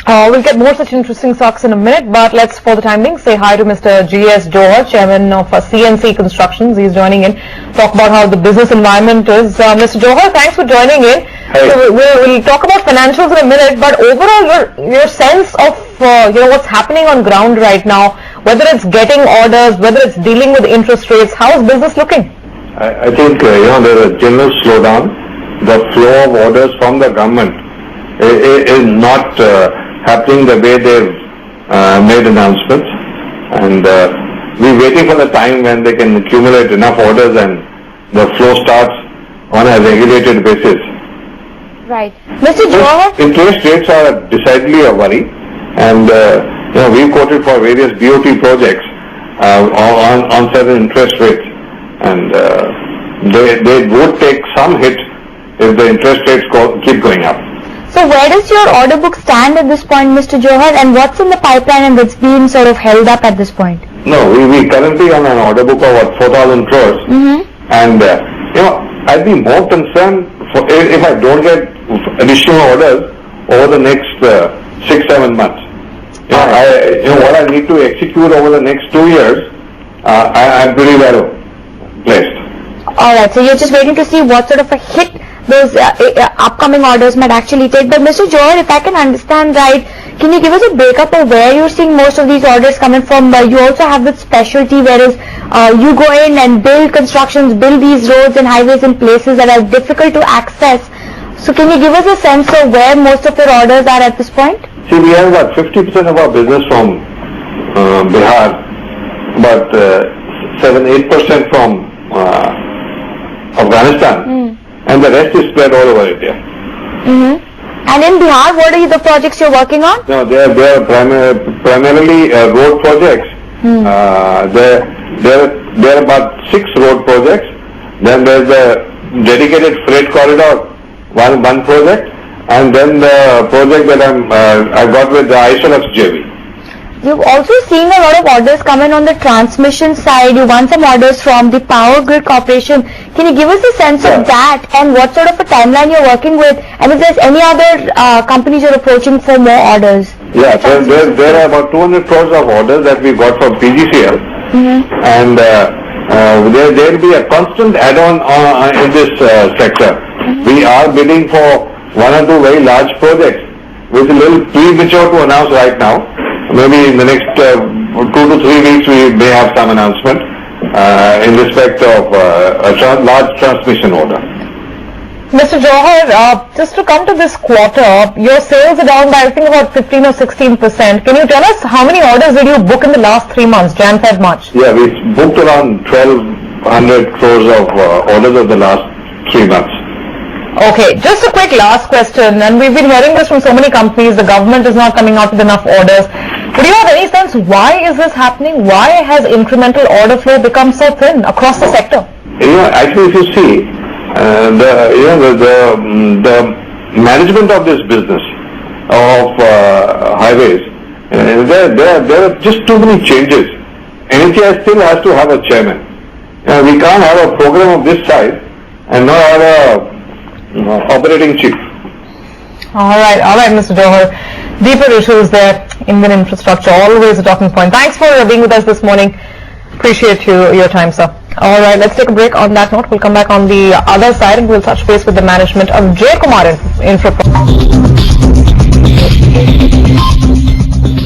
We'll get more such interesting stocks in a minute, but let's, for the time being, say hi to Mr. G.S. Johar, Chairman of C&C Constructions. He's joining in, talk about how the business environment is. Mr. Johar, thanks for joining in. Hi. So we'll talk about financials in a minute, but overall, your sense of what's happening on ground right now, whether it's getting orders, whether it's dealing with interest rates, how is business looking? I think there's a general slowdown. The flow of orders from the government is not happening the way they've made announcements, and we're waiting for the time when they can accumulate enough orders and the flow starts on a regulated basis. Right. Mr. Johar? Interest rates are decidedly a worry, and we've quoted for various BOT projects on certain interest rates, and they would take some hit if the interest rates keep going up. So where does your order book stand at this point, Mr. Johar, and what's in the pipeline and what's been sort of held up at this point? No, we currently on an order book of 4,000 crores, and I'd be more concerned if I don't get additional orders over the next 6-7 months. What I need to execute over the next 2 years, I'm pretty well placed. Alright, so you're just waiting to see what sort of a hit those upcoming orders might actually take. But Mr. Johar, if I can understand right, can you give us a breakup of where you're seeing most of these orders coming from? You also have this specialty, whereas you go in and build constructions, build these roads and highways in places that are difficult to access. So can you give us a sense of where most of your orders are at this point? See, we have about 50% of our business from Bihar, but 7-8% from Afghanistan, and the rest is spread all over India. And in Bihar, what are the projects you're working on? No, they are primarily road projects. There are about 6 road projects. Then there's a dedicated freight corridor, one project, and then the project that I got with the Isolux JV. You've also seen a lot of orders come in on the transmission side. You won some orders from the Power Grid Corporation. Can you give us a sense of that and what sort of a timeline you're working with? And if there's any other companies you're approaching for more orders? Yeah, there are about 200 crores of orders that we got from PGCL, and there will be a constant add-on in this sector. We are bidding for 1 or 2 very large projects, which is a little premature to announce right now. Maybe in the next 2 to 3 weeks we may have some announcement in respect of a large transmission order. Mr. Johar, just to come to this quarter, your sales are down by I think about 15 or 16%. Can you tell us how many orders did you book in the last 3 months, Jan, Feb, March? Yeah, we booked around 1,200 crores of orders of the last 3 months. Okay, just a quick last question, and we've been hearing this from so many companies, the government is not coming out with enough orders. But do you have any sense why is this happening? Why has incremental order flow become so thin across the sector? Actually, if you see, the management of this business of highways, there are just too many changes. NHAI still has to have a chairman. We can't have a program of this size and not have a operating chief. All right, Mr. Johar. Deeper issues there. Indian infrastructure, always a talking point. Thanks for being with us this morning. Appreciate your time, sir. All right, let's take a break. On that note, we'll come back on the other side and we'll touch base with the management of J. Kumar Infra.